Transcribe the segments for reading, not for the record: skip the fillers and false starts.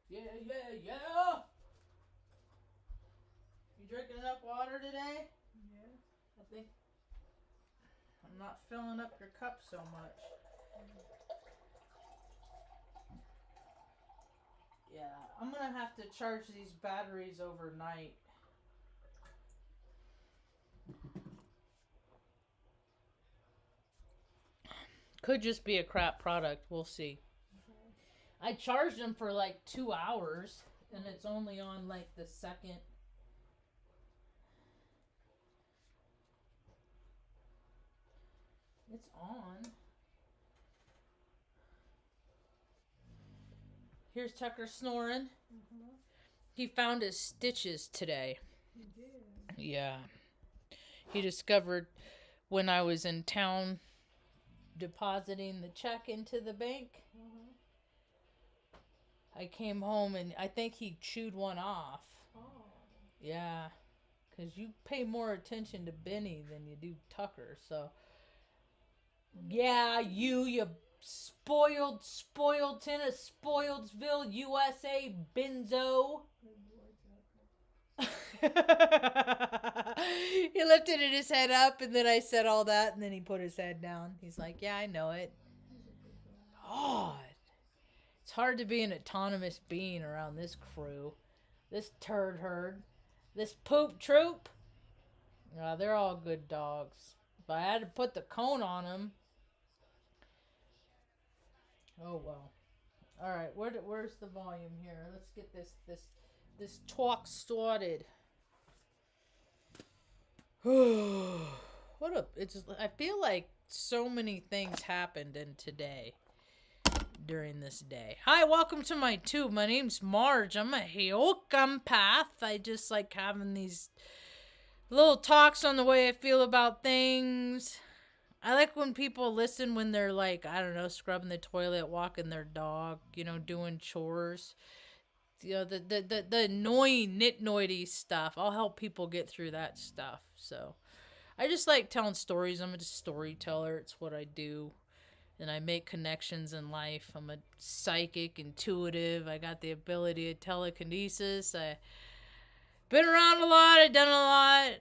Yeah, yeah, yeah. You drinking enough water today? Yes. I think I'm not filling up your cup so much. Yeah, I'm gonna have to charge these batteries overnight. Could just be a crap product. We'll see. Okay. I charged them for like 2 hours, and it's only on like the second. It's on. Here's Tucker snoring. Uh-huh. He found his stitches today. You did. Yeah. He discovered when I was in town depositing the check into the bank. Uh-huh. I came home and I think he chewed one off. Oh. Yeah. Because you pay more attention to Benny than you do Tucker. So, yeah, you spoiled tin of Spoilsville, USA, benzo. Good boy, Tucker. He lifted his head up, and then I said all that, and then he put his head down. He's like, yeah, I know it. He's a good boy. God. It's hard to be an autonomous being around this crew. This turd herd. This poop troop. They're all good dogs. But I had to put the cone on them. Oh, well. Alright, where's the volume here? Let's get this talk started. I feel like so many things happened in today. During this day. Hi, welcome to my tube. My name's Marge. I'm a Heok empath. I just like having these little talks on the way I feel about things. I like when people listen when they're like, I don't know, scrubbing the toilet, walking their dog, doing chores. The annoying nitnoidy stuff. I'll help people get through that stuff. So I just like telling stories. I'm a storyteller. It's what I do. And I make connections in life. I'm a psychic, intuitive. I got the ability of telekinesis. I've been around a lot. I've done a lot.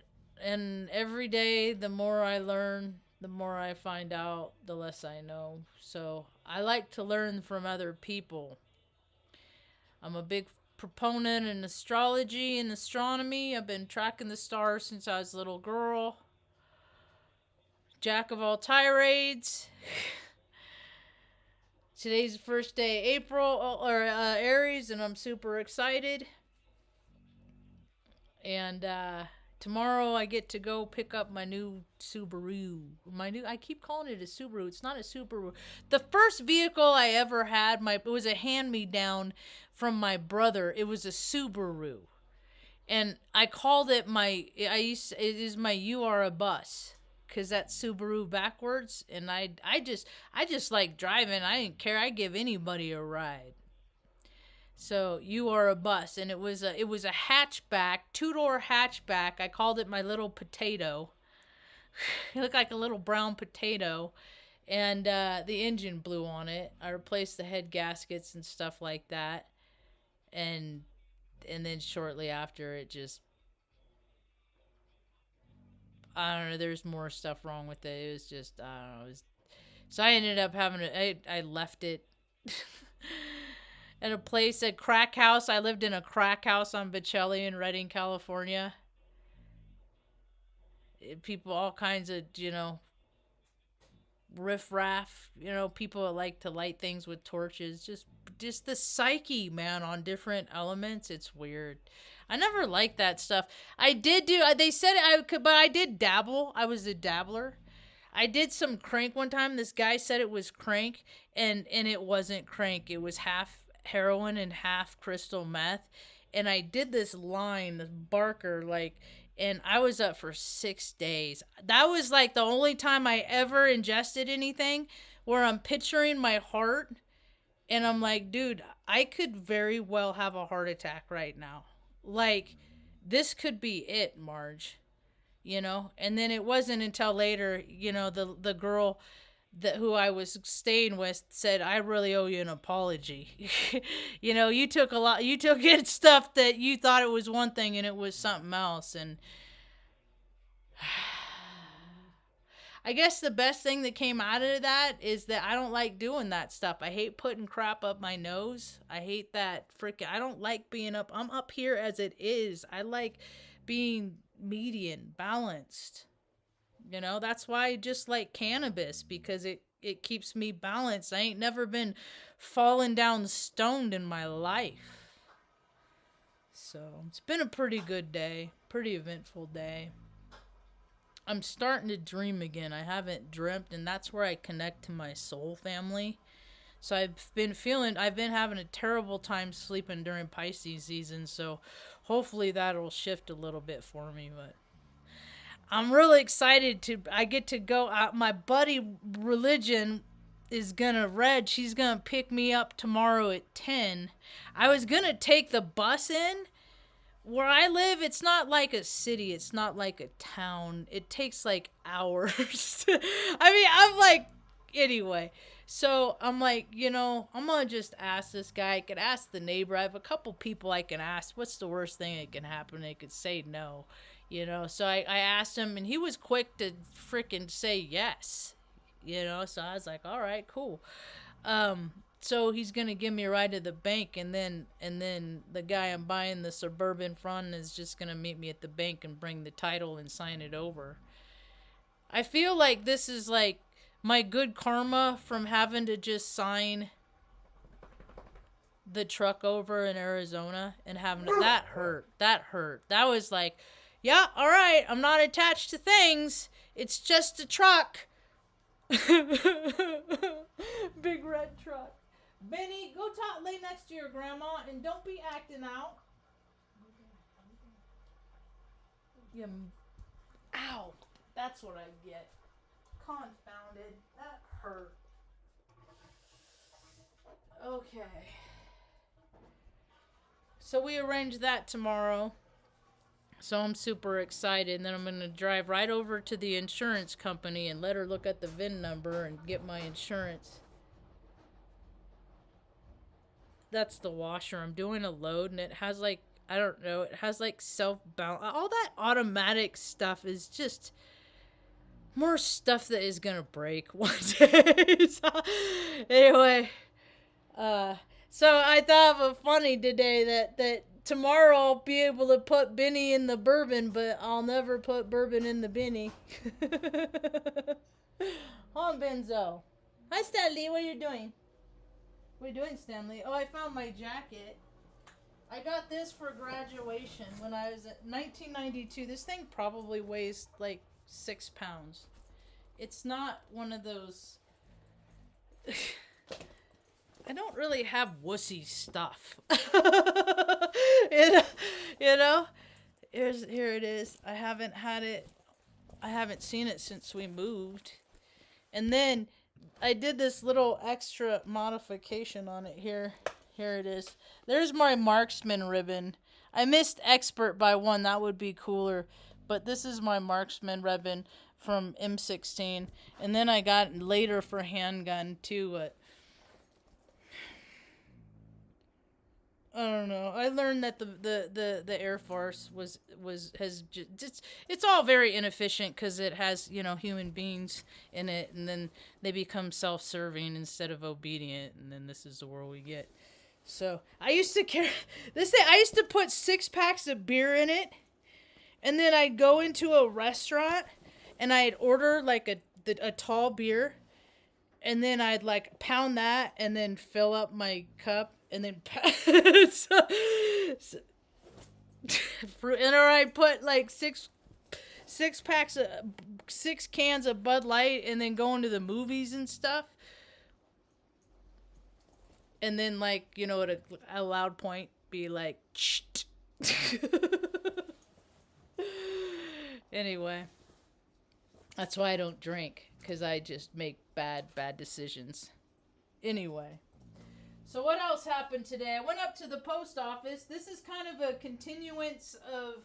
And every day, the more I learn, the more I find out, the less I know. So I like to learn from other people. I'm a big proponent in astrology and astronomy. I've been tracking the stars since I was a little girl. Jack of all tirades. Today's the first day April or Aries, and I'm super excited. And tomorrow I get to go pick up my new Subaru. I keep calling it a Subaru. It's not a Subaru. The first vehicle I ever had, it was a hand-me-down from my brother. It was a Subaru, and I called it it is my You Are a Bus. Because that's Subaru backwards, and I just like driving. I didn't care. I give anybody a ride. So You Are a Bus, and it was a hatchback, 2-door hatchback. I called it my little potato. It looked like a little brown potato, and the engine blew on it. I replaced the head gaskets and stuff like that, and then shortly after it just. I don't know, there's more stuff wrong with it. It was just, I don't know. So I ended up I left it at a place, a crack house. I lived in a crack house on Bocelli in Redding, California. People, all kinds of, riffraff, people that like to light things with torches. Just the psyche, man, on different elements. It's weird. I never liked that stuff. They said I could, but I did dabble. I was a dabbler. I did some crank one time. This guy said it was crank, and it wasn't crank. It was half heroin and half crystal meth. And I did this line, this Barker, and I was up for 6 days. That was like the only time I ever ingested anything where I'm picturing my heart, and I'm like, dude, I could very well have a heart attack right now. Like, this could be it, Marge. And then it wasn't until later, the girl that who I was staying with said, I really owe you an apology. You know, you took it stuff that you thought it was one thing and it was something else. And I guess the best thing that came out of that is that I don't like doing that stuff. I hate putting crap up my nose. I hate that I don't like being up. I'm up here as it is. I like being median, balanced. You know, that's why I just like cannabis, because it keeps me balanced. I ain't never been falling down stoned in my life. So it's been a pretty good day, pretty eventful day. I'm starting to dream again. I haven't dreamt, and that's where I connect to my soul family. So I've been having a terrible time sleeping during Pisces season, so hopefully that'll shift a little bit for me, but I'm really excited I get to go out. My buddy Religion is she's gonna pick me up tomorrow at 10. I was gonna take the bus in. Where I live, it's not like a city. It's not like a town. It takes like hours. I mean, I'm like, anyway. So I'm like, you know, I'm going to just ask this guy. I could ask the neighbor. I have a couple people I can ask. What's the worst thing that can happen? They could say no, you know. So I asked him, and he was quick to freaking say yes, you know. So I was like, all right, cool. So he's gonna give me a ride to the bank, and then the guy I'm buying the Suburban from is just gonna meet me at the bank and bring the title and sign it over. I feel like this is like my good karma from having to just sign the truck over in Arizona and having that hurt. That was like, yeah, all right, I'm not attached to things. It's just a truck. Big red truck. Benny, go lay next to your grandma and don't be acting out. Ow. That's what I get. Confounded. That hurt. Okay. So we arranged that tomorrow. So I'm super excited. And then I'm going to drive right over to the insurance company and let her look at the VIN number and get my insurance. That's the washer. I'm doing a load, and it has like, I don't know, it has like self-balance. All that automatic stuff is just more stuff that is gonna break one day. So, anyway, so I thought of a funny today that tomorrow I'll be able to put Benny in the bourbon, but I'll never put bourbon in the Benny. On Benzo. Hi, Stanley. What are you doing? What are you doing, Stanley? Oh, I found my jacket. I got this for graduation when I was at 1992. This thing probably weighs like 6 pounds. It's not one of those... I don't really have wussy stuff. You know? Here it is. I haven't seen it since we moved. And then I did this little extra modification on it here. Here it is. There's my marksman ribbon. I missed expert by one. That would be cooler. But this is my marksman ribbon from M16. And then I got later for handgun too. I don't know. I learned that the Air Force it's all very inefficient because it has, you know, human beings in it, and then they become self-serving instead of obedient, and then this is the world we get. So I used to carry this thing. I used to put 6 packs of beer in it, and then I'd go into a restaurant and I'd order like a tall beer, and then I'd like pound that and then fill up my cup. And then or I put like 6 cans of Bud Light, and then going to the movies and stuff. And then, like, you know, at a loud point, be like, shh. Anyway, that's why I don't drink, because I just make bad decisions. Anyway. So what else happened today? I went up to the post office. This is kind of a continuance of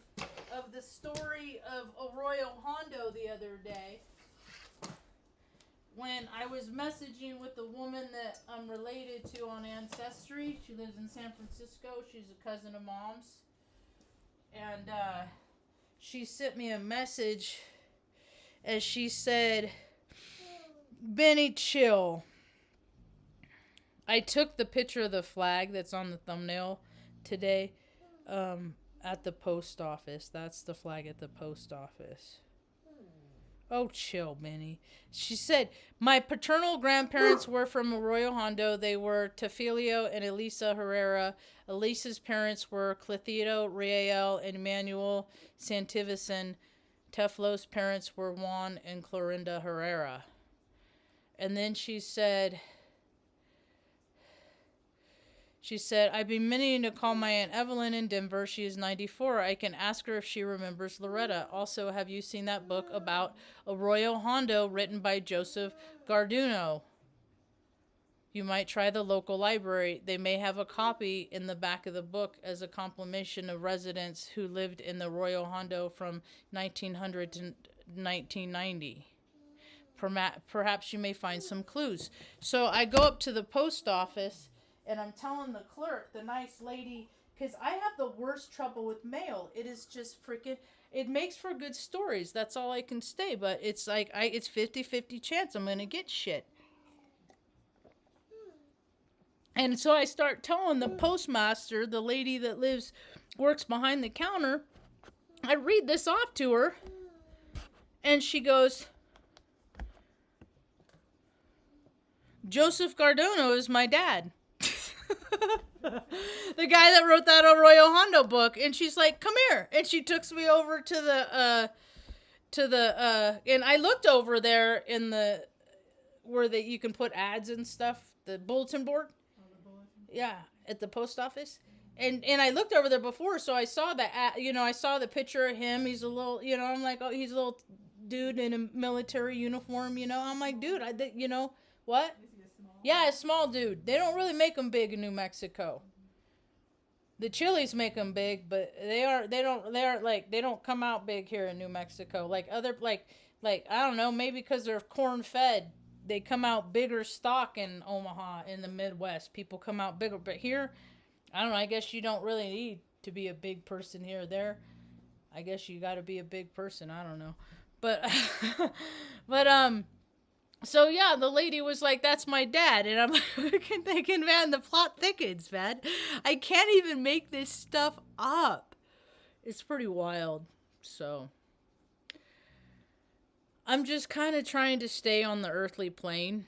the story of Arroyo Hondo the other day. when I was messaging with the woman that I'm related to on Ancestry. She lives in San Francisco. She's a cousin of Mom's. And she sent me a message as she said, Benny, chill. I took the picture of the flag that's on the thumbnail today at the post office. That's the flag at the post office. Oh, chill, Benny. She said, my paternal grandparents were from Arroyo Hondo. They were Tefilio and Elisa Herrera. Elisa's parents were Clothido, Riel, and Emmanuel Santivason. Teflo's parents were Juan and Clorinda Herrera. And then she said, I've been meaning to call my Aunt Evelyn in Denver. She is 94. I can ask her if she remembers Loretta. Also, have you seen that book about Arroyo Hondo written by Joseph Garduno? You might try the local library. They may have a copy in the back of the book as a compilation of residents who lived in the Arroyo Hondo from 1900 to 1990. Perhaps you may find some clues. So I go up to the post office. And I'm telling the clerk, the nice lady, because I have the worst trouble with mail. It is just freaking, it makes for good stories. That's all I can say. But it's like, it's 50-50 chance I'm going to get shit. And so I start telling the postmaster, the lady that works behind the counter, I read this off to her. And she goes, Joseph Garduno is my dad. The guy that wrote that Arroyo Hondo book. And she's like, come here. And she took me over to the and I looked over there in the where you can put ads and stuff, the bulletin board. Yeah, at the post office. And I looked over there before, so I saw the I saw the picture of him. He's a little, I'm like, oh, he's a little dude in a military uniform, I'm like, dude, what? Yeah, a small dude. They don't really make them big in New Mexico. The chilies make them big, but they don't come out big here in New Mexico. Like other, like I don't know, maybe because they're corn fed, they come out bigger stock in Omaha, in the Midwest. People come out bigger, but here, I don't know, I guess you don't really need to be a big person here or there. I guess you got to be a big person. I don't know. But, so yeah, the lady was like, that's my dad. And I'm thinking, man, the plot thickens, man. I can't even make this stuff up. It's pretty wild. So I'm just kind of trying to stay on the earthly plane.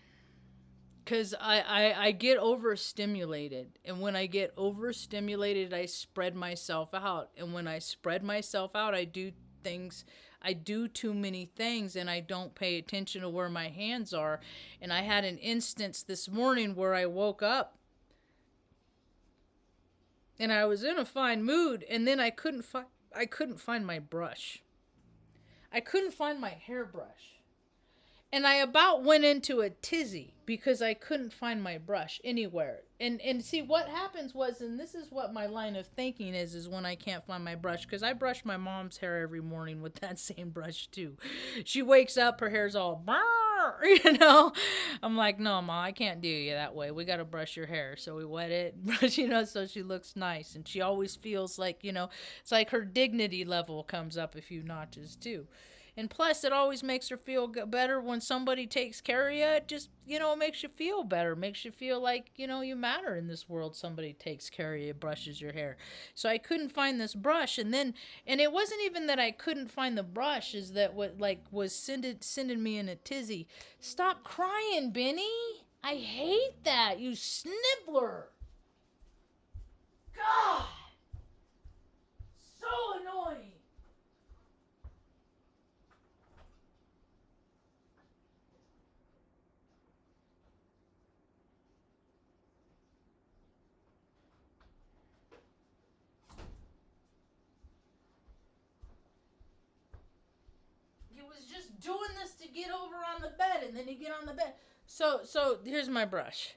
Because I get overstimulated. And when I get overstimulated, I spread myself out. And when I spread myself out, I do too many things, and I don't pay attention to where my hands are. And I had an instance this morning where I woke up and I was in a fine mood, and then I couldn't find my brush. I couldn't find my hairbrush. And I about went into a tizzy because I couldn't find my brush anywhere. And see, what happens was, and this is what my line of thinking is when I can't find my brush, because I brush my mom's hair every morning with that same brush too. She wakes up, her hair's all, I'm like, no, Ma, I can't do you that way. We got to brush your hair. So we wet it, brush, so she looks nice. And she always feels like, it's like her dignity level comes up a few notches too. And plus, it always makes her feel better when somebody takes care of you. It just, it makes you feel better. Makes you feel like, you matter in this world. Somebody takes care of you, brushes your hair. So I couldn't find this brush. And it wasn't even that I couldn't find the brush, is that what, was sending me in a tizzy. Stop crying, Benny. I hate that, you snibbler. God. So annoying. Was just doing this to get over on the bed, and then you get on the bed. So here's my brush.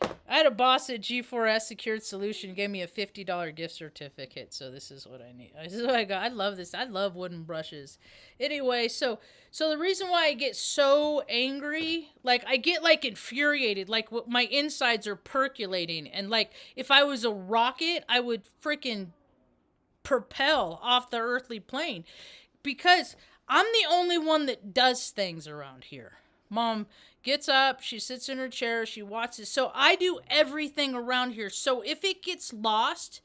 I had a boss at G4S Secured Solution gave me a $50 gift certificate, so this is what I need. This is what I got. I love this. I love wooden brushes. Anyway, so the reason why I get so angry, like I get like infuriated, like my insides are percolating, and like if I was a rocket, I would freaking propel off the earthly plane, because I'm the only one that does things around here. Mom gets up, she sits in her chair, she watches. So I do everything around here. So if it gets lost,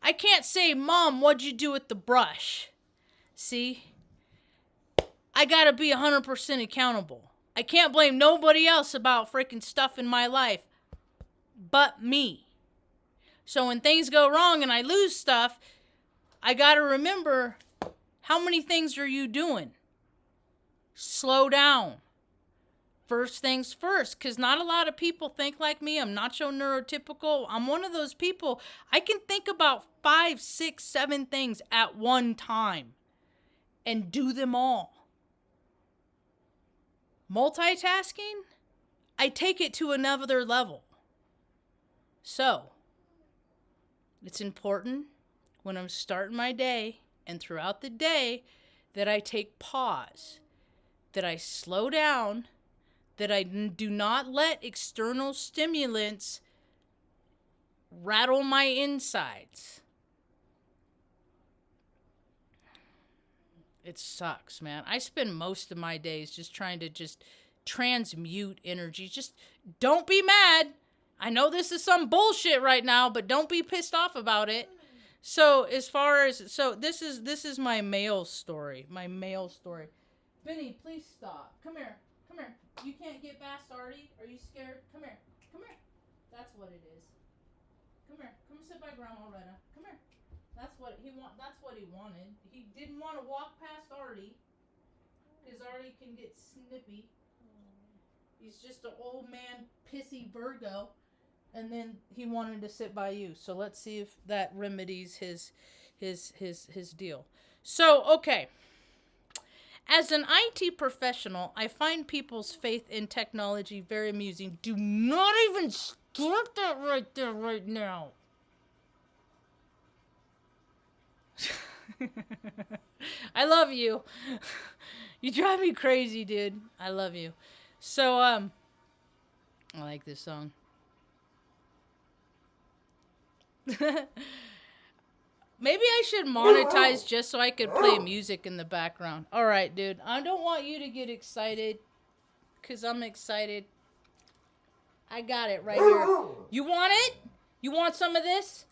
I can't say, Mom, what'd you do with the brush? See? I gotta be 100% accountable. I can't blame nobody else about freaking stuff in my life but me. So when things go wrong and I lose stuff, I gotta remember, how many things are you doing? Slow down. First things first, because not a lot of people think like me. I'm not so neurotypical. I'm one of those people. I can think about 5, 6, 7 things at one time and do them all. Multitasking, I take it to another level. So, it's important when I'm starting my day and throughout the day that I take pause, that I slow down, that I do not let external stimulants rattle my insides. It sucks, man. I spend most of my days just trying to just transmute energy. Just don't be mad. I know this is some bullshit right now, but don't be pissed off about it. So this is my mail story. Benny, please stop. Come here. You can't get past Artie. Are you scared? Come here. That's what it is. Come here. Come sit by Grandma Retta. Come here. That's what he wanted. He didn't want to walk past Artie, because Artie can get snippy. He's just an old man, pissy Virgo, and then he wanted to sit by you. So let's see if that remedies his deal. So, okay. As an IT professional, I find people's faith in technology very amusing. Do not even start that right there, right now. I love you. You drive me crazy, dude. I love you. So, I like this song. Maybe I should monetize just so I could play music in the background. Alright, dude. I don't want you to get excited, because I'm excited. I got it right here. You want it? You want some of this?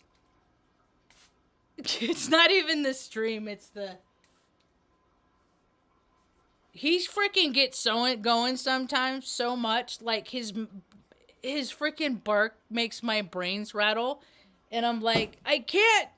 It's not even the stream. It's the... He freaking gets going sometimes so much. Like, his freaking bark makes my brains rattle. And I'm like, I can't.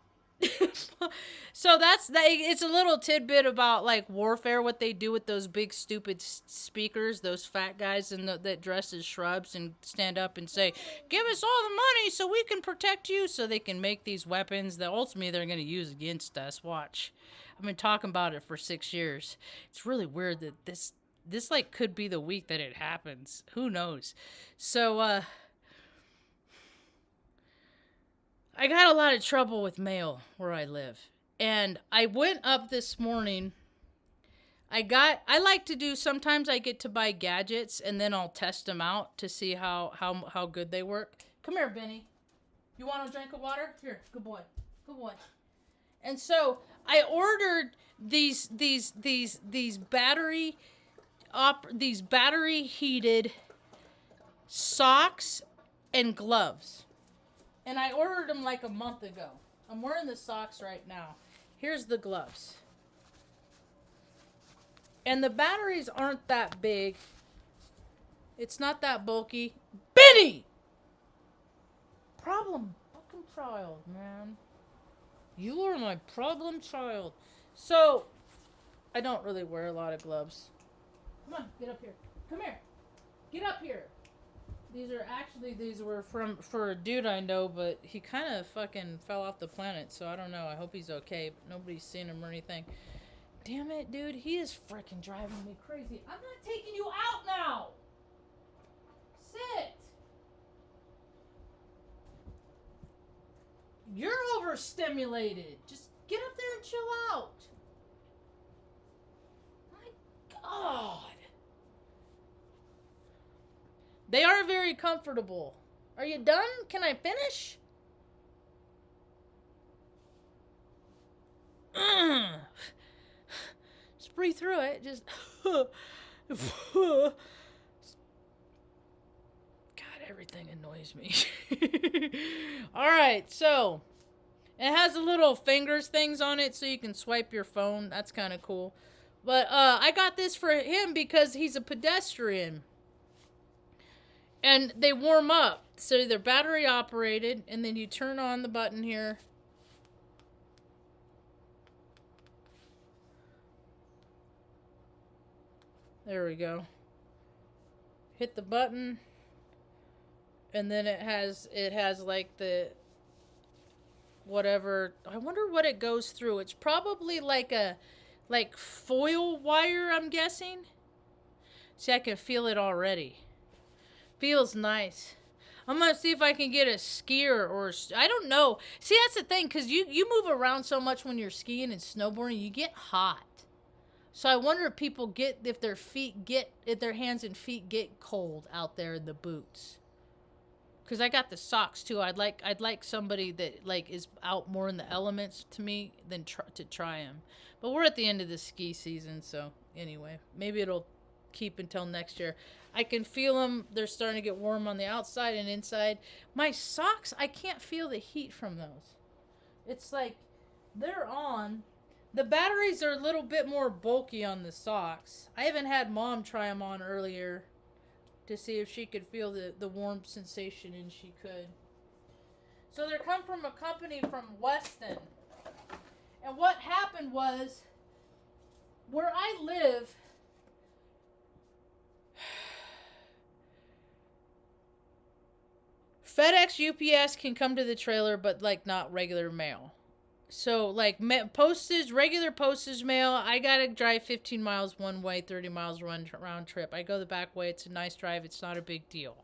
So it's a little tidbit about like warfare, what they do with those big stupid speakers, those fat guys that dress as shrubs and stand up and say, give us all the money so we can protect you, so they can make these weapons that ultimately they're going to use against us. Watch. I've been talking about it for 6 years. It's really weird that this like could be the week that it happens. Who knows? So I got a lot of trouble with mail where I live. And I went up this morning. I like to do, sometimes I get to buy gadgets and then I'll test them out to see how good they work. Come here, Benny. You want a drink of water? Here, good boy. Good boy. And so I ordered these battery heated socks and gloves. And I ordered them like a month ago. I'm wearing the socks right now. Here's the gloves. And the batteries aren't that big. It's not that bulky. Benny! Problem fucking child, man. You are my problem child. So, I don't really wear a lot of gloves. Come on, get up here. Come here. Get up here. These were for a dude I know, but he kind of fucking fell off the planet, so I don't know. I hope he's okay, but nobody's seen him or anything. Damn it, dude. He is freaking driving me crazy. I'm not taking you out now. Sit. overstimulated. Just get up there and chill out. My God. They are very comfortable. Are you done? Can I finish? Just breathe through it. Just. God, everything annoys me. Alright, so. It has the little fingers things on it so you can swipe your phone. That's kind of cool. But I got this for him because he's a pedestrian. And they warm up. So they're battery operated. And then you turn on the button here. There we go. Hit the button. And then it has like the whatever. I wonder what it goes through. It's probably like foil wire, I'm guessing. See, I can feel it already. Feels nice. I'm gonna see if I can get a skier or I don't know. See, that's the thing, because you move around so much when you're skiing and snowboarding, you get hot. So I wonder if people if their hands and feet get cold out there in the boots. Because I got the socks too. I'd like somebody that like is out more in the elements to me than to try them. But we're at the end of the ski season, so anyway, maybe it'll keep until next year. I can feel them. They're starting to get warm on the outside and inside. My socks, I can't feel the heat from those. It's like they're on. The batteries are a little bit more bulky on the socks. I haven't had Mom try them on earlier to see if she could feel the warm sensation, and she could. So they come from a company from Weston. And what happened was, where I live, FedEx, UPS can come to the trailer, but like not regular mail. So like regular postage mail, I gotta drive 15 miles one way, 30 miles round trip. I go the back way. It's a nice drive. It's not a big deal.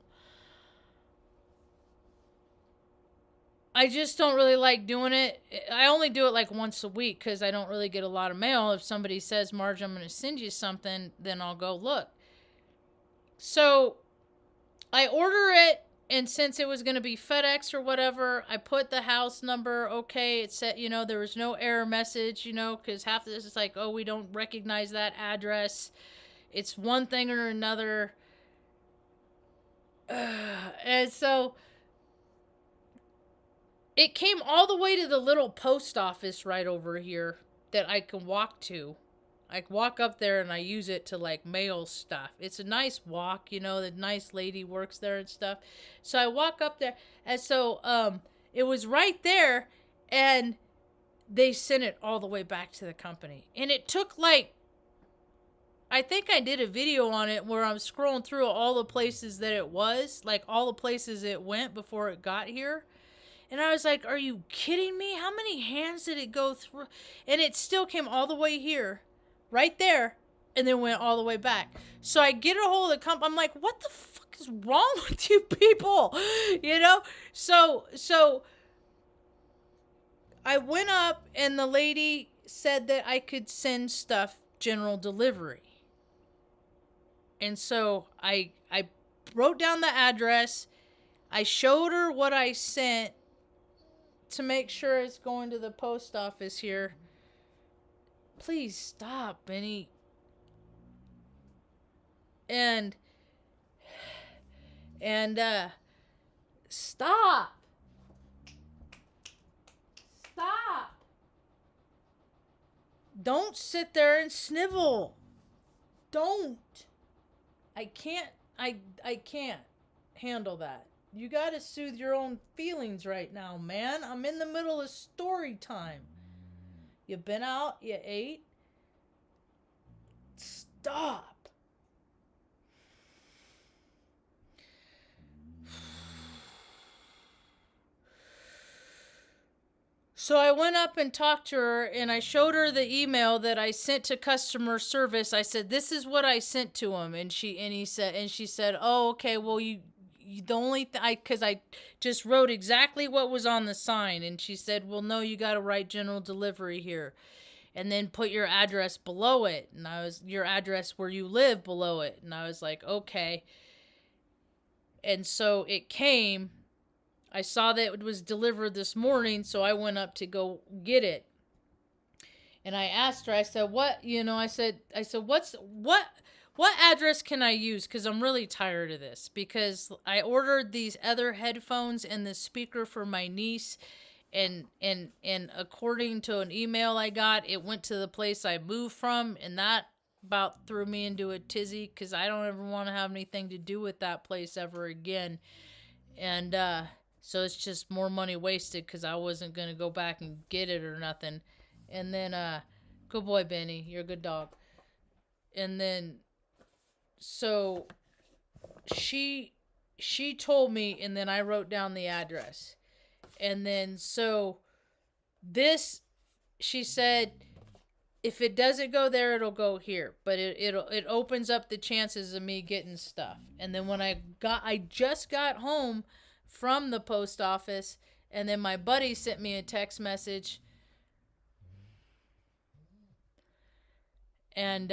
I just don't really like doing it. I only do it like once a week because I don't really get a lot of mail. If somebody says, Marge, I'm going to send you something, then I'll go look. So I order it. And since it was going to be FedEx or whatever, I put the house number. Okay, it said, there was no error message, because half of this is like, oh, we don't recognize that address. It's one thing or another. And so it came all the way to the little post office right over here that I can walk to. I walk up there and I use it to like mail stuff. It's a nice walk, the nice lady works there and stuff. So I walk up there, and so it was right there, and they sent it all the way back to the company. And it took I think I did a video on it where I'm scrolling through all the places that it was, like all the places it went before it got here. And I was like, are you kidding me? How many hands did it go through? And it still came all the way here. Right there, and then went all the way back. So I get a hold of the company. I'm like, what the fuck is wrong with you people? So I went up, and the lady said that I could send stuff general delivery. And so I wrote down the address. I showed her what I sent to make sure it's going to the post office here. Please stop, Benny. And stop. Stop. Don't sit there and snivel. Don't. I can't handle that. You gotta soothe your own feelings right now, man. I'm in the middle of story time. You've been out, you ate. Stop. So I went up and talked to her, and I showed her the email that I sent to customer service. I said, this is what I sent to him. And she said, oh, okay, well, the only because I just wrote exactly what was on the sign, and she said, well, no, you got to write general delivery here, and then put your address below it, and your address where you live below it, and I was like, okay. And so it came. I saw that it was delivered this morning, so I went up to go get it. And I asked her, I said, what, I said, what address can I use? Because I'm really tired of this. Because I ordered these other headphones and this speaker for my niece. And according to an email I got, it went to the place I moved from. And that about threw me into a tizzy. Because I don't ever want to have anything to do with that place ever again. And so it's just more money wasted. Because I wasn't going to go back and get it or nothing. And then, good boy, Benny. You're a good dog. And then, so she told me, and then I wrote down the address. And then, so this, she said, if it doesn't go there, it'll go here. But it opens up the chances of me getting stuff. And then when I just got home from the post office, and then my buddy sent me a text message. And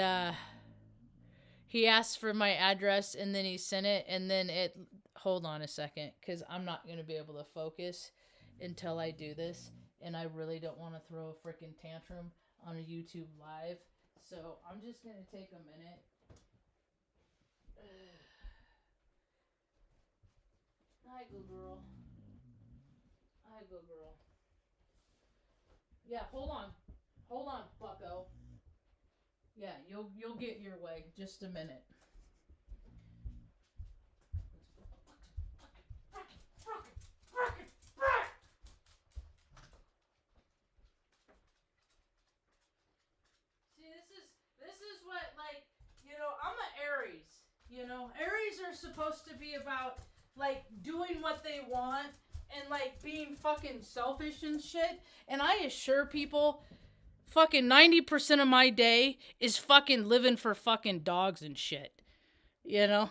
he asked for my address, and then he sent it, and then hold on a second, because I'm not going to be able to focus until I do this, and I really don't want to throw a freaking tantrum on a YouTube live, so I'm just going to take a minute. Hi, good girl. Hi, good girl. Yeah, hold on, bucko. Yeah, you'll get your way. Just a minute. See, this is what, like, I'm an Aries. Aries are supposed to be about, like, doing what they want and, like, being fucking selfish and shit. And I assure people, fucking 90% of my day is fucking living for fucking dogs and shit. It's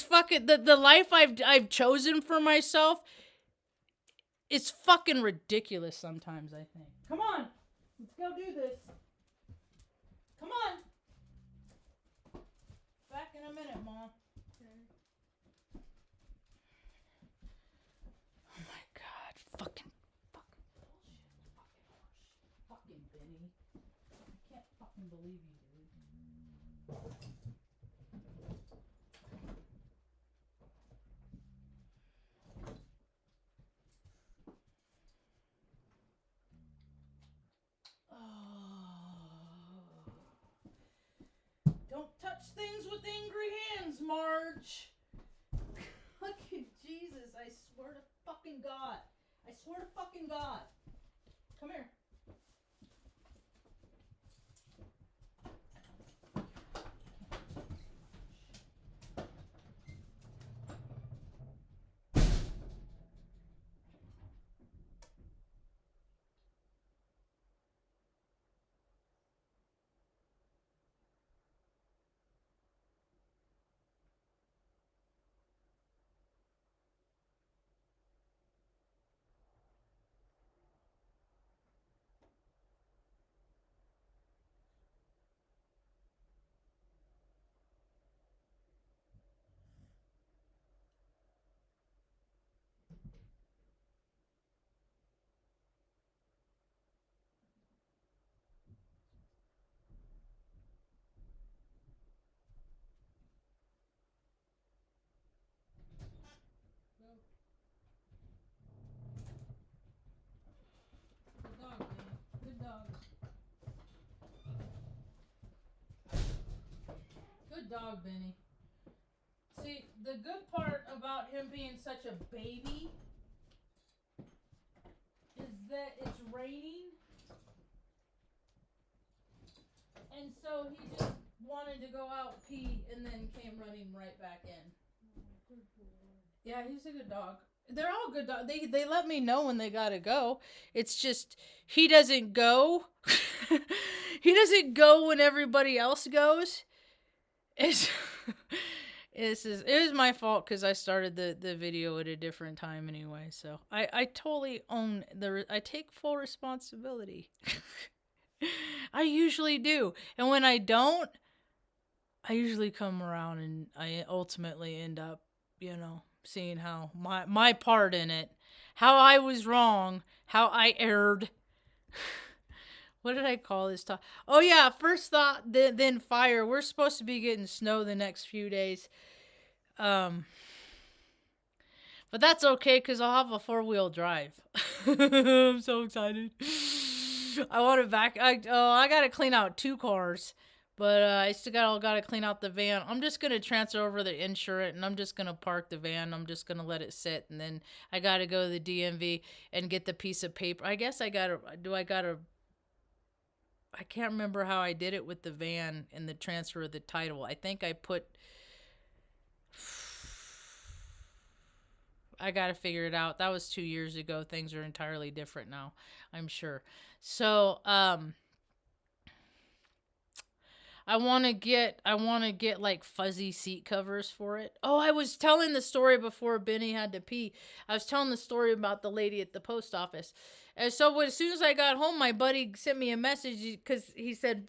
fucking the life I've chosen for myself. It's fucking ridiculous sometimes, I think. Come on. Let's go do this. Come on. Back in a minute, Mom. Oh my god. Fucking Benny. I can't fucking believe you, dude. Don't touch things with angry hands, Marge. Fucking Jesus, I swear to fucking God. I swear to fucking God. Come here. Good dog. Good dog, Benny. See, the good part about him being such a baby is that it's raining. And so he just wanted to go out, pee, and then came running right back in. Yeah, he's a good dog. They're all good dogs. They let me know when they gotta go. It's just he doesn't go. He doesn't go when everybody else goes. It was my fault because I started the video at a different time anyway. So I totally own I take full responsibility. I usually do, and when I don't, I usually come around and I ultimately end up, seeing how my part in it, how I was wrong, how I erred. What did I call this talk? Oh yeah, first thought, then fire. We're supposed to be getting snow the next few days. Um, but that's okay because I'll have a 4-wheel drive. I'm so excited. I want to I gotta clean out 2 cars, but I still gotta clean out the van. I'm just gonna transfer over the insurance, and I'm just gonna park the van. I'm just gonna let it sit, and then I gotta go to the DMV and get the piece of paper. I guess I gotta. I can't remember how I did it with the van and the transfer of the title. I think I put. I gotta figure it out. That was 2 years ago. Things are entirely different now, I'm sure. So, I want to get like fuzzy seat covers for it. Oh, I was telling the story before Benny had to pee. I was telling the story about the lady at the post office. And so as soon as I got home, my buddy sent me a message because he said,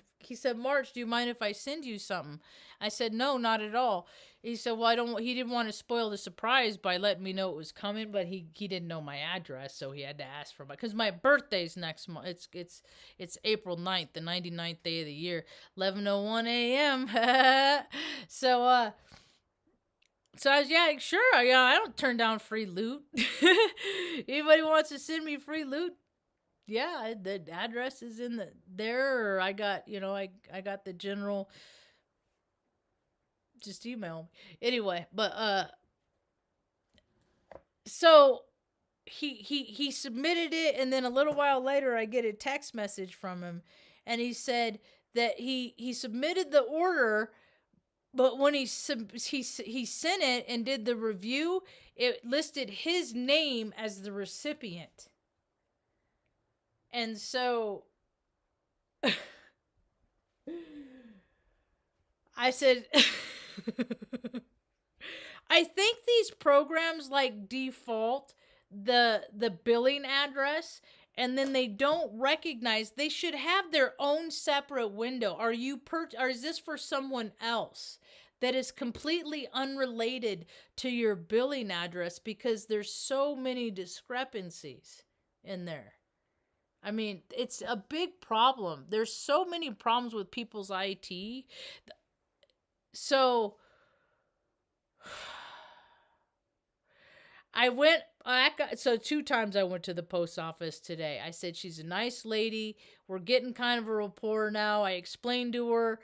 Marge, do you mind if I send you something? I said, no, not at all. He said, well, he didn't want to spoil the surprise by letting me know it was coming, but he didn't know my address, so he had to ask for because my birthday's next month. It's April 9th, the 99th day of the year, 11:01 a.m. So I was, yeah, sure. I don't turn down free loot. Anybody wants to send me free loot? Yeah, the address is in there. Or I got, I got the general. Just email me. Anyway, but so he submitted it, and then a little while later, I get a text message from him, and he said that he submitted the order. But when he sent it and did the review, it listed his name as the recipient. And so I said, I think these programs like default the billing address, and then they don't recognize they should have their own separate window. Or is this for someone else that is completely unrelated to your billing address, because there's so many discrepancies in there. I mean, it's a big problem. There's so many problems with people's IT. So so 2 times I went to the post office today. I said, she's a nice lady. We're getting kind of a rapport now. I explained to her,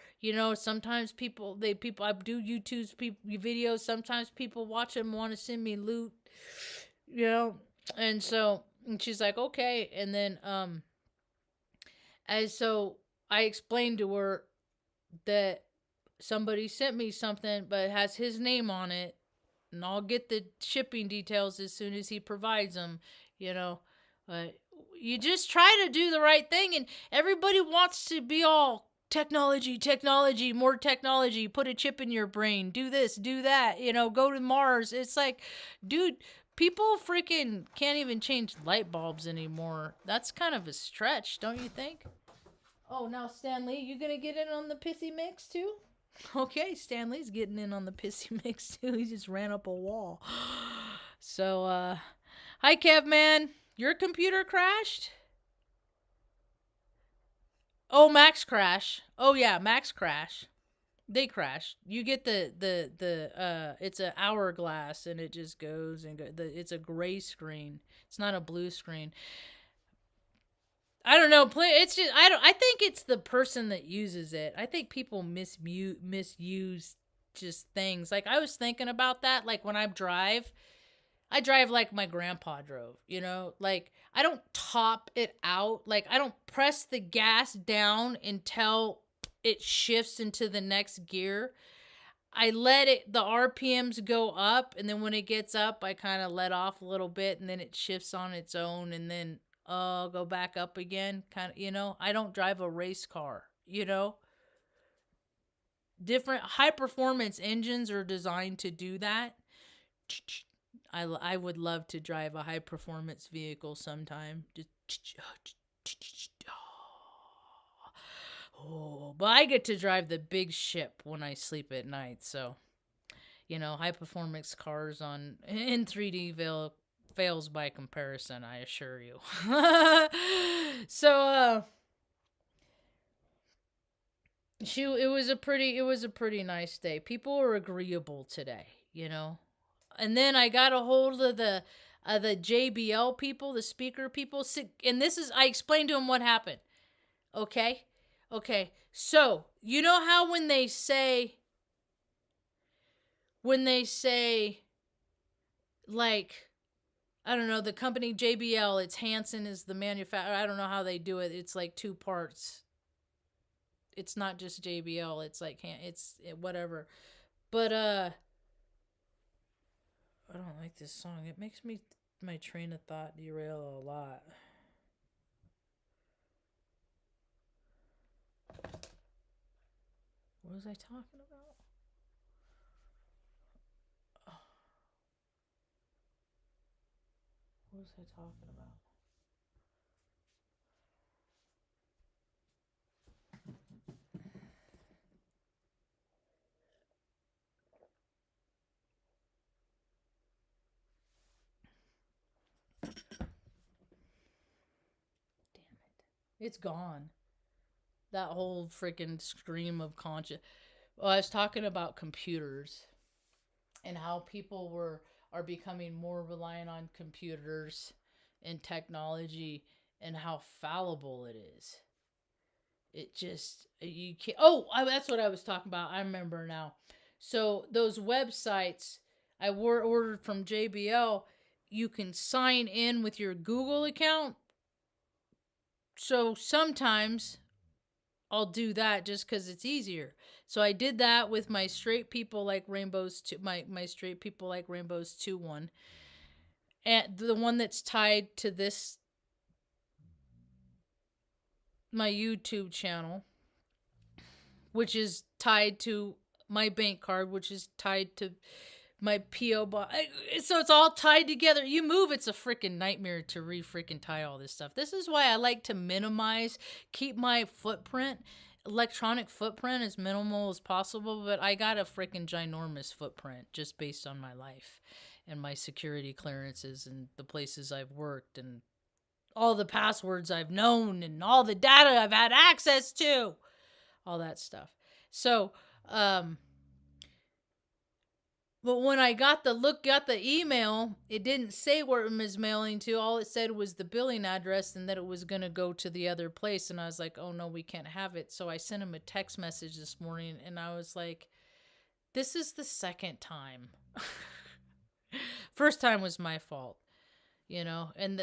sometimes I do YouTube videos. Sometimes people watch them want to send me loot, and she's like, okay. And then, so I explained to her that somebody sent me something, but it has his name on it. And I'll get the shipping details as soon as he provides them, But you just try to do the right thing, and everybody wants to be all technology, more technology, put a chip in your brain, do this, do that, go to Mars. It's like, dude, people freaking can't even change light bulbs anymore. That's kind of a stretch, don't you think? Oh, now Stanley, you gonna get in on the pissy mix too? Okay, Stanley's getting in on the pissy mix too. He just ran up a wall. So, hi Kev, man. Your computer crashed? Oh, Max crash. Oh yeah, Max crash. They crash. You get it's an hourglass, and it just goes and it's a gray screen. It's not a blue screen. I don't know. It's just I think it's the person that uses it. I think people misuse just things. Like, I was thinking about that. Like, when I drive like my grandpa drove. Like, I don't top it out. Like, I don't press the gas down until it shifts into the next gear. I let the RPMs go up, and then when it gets up, I kind of let off a little bit, and then it shifts on its own, and then go back up again. Kind of, I don't drive a race car, different high performance engines are designed to do that. I would love to drive a high performance vehicle sometime. Oh, but I get to drive the big ship when I sleep at night. So, high performance cars in 3D fails by comparison, I assure you. So, it was a pretty nice day. People were agreeable today, And then I got a hold of the JBL people, the speaker people, and I explained to them what happened. Okay? So, you know how when they say like, I don't know, the company JBL, it's Hanson is the manufacturer. I don't know how they do it. It's like two parts. It's not just JBL. It's like whatever. But I don't like this song. It makes my train of thought derail a lot. What was I talking about? What was I talking about? It's gone. That whole freaking scream of conscious. Well, I was talking about computers and how people are becoming more reliant on computers and technology and how fallible it is. It just, you can't. Oh, that's what I was talking about. I remember now. So those websites I ordered from JBL, you can sign in with your Google account. So sometimes I'll do that just because it's easier. So I did that with my straight people like rainbows my straight people like rainbows 2-1, and the one that's tied to this my YouTube channel, which is tied to my bank card, which is tied to my P.O. box. So it's all tied together. You move, it's a freaking nightmare to freaking tie all this stuff. This is why I like to keep my electronic footprint as minimal as possible, but I got a freaking ginormous footprint just based on my life and my security clearances and the places I've worked and all the passwords I've known and all the data I've had access to. All that stuff. So, but when I got the email, it didn't say where it was mailing to. All it said was the billing address and that it was going to go to the other place. And I was like, oh no, we can't have it. So I sent him a text message this morning and I was like, this is the second time. First time was my fault. And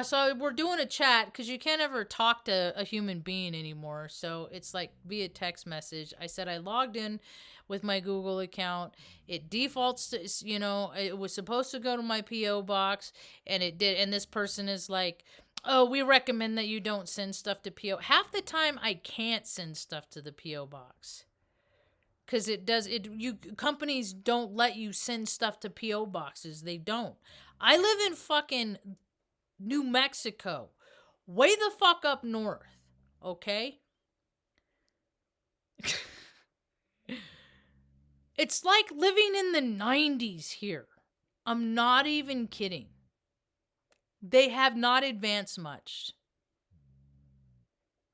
so we're doing a chat because you can't ever talk to a human being anymore. So it's like via text message. I said I logged in with my Google account. It defaults to, it was supposed to go to my P.O. box and it did. And this person is like, oh, we recommend that you don't send stuff to P.O. Half the time I can't send stuff to the P.O. box. Because companies don't let you send stuff to P.O. boxes. They don't. I live in fucking New Mexico. Way the fuck up north. Okay? It's like living in the 90s here. I'm not even kidding. They have not advanced much.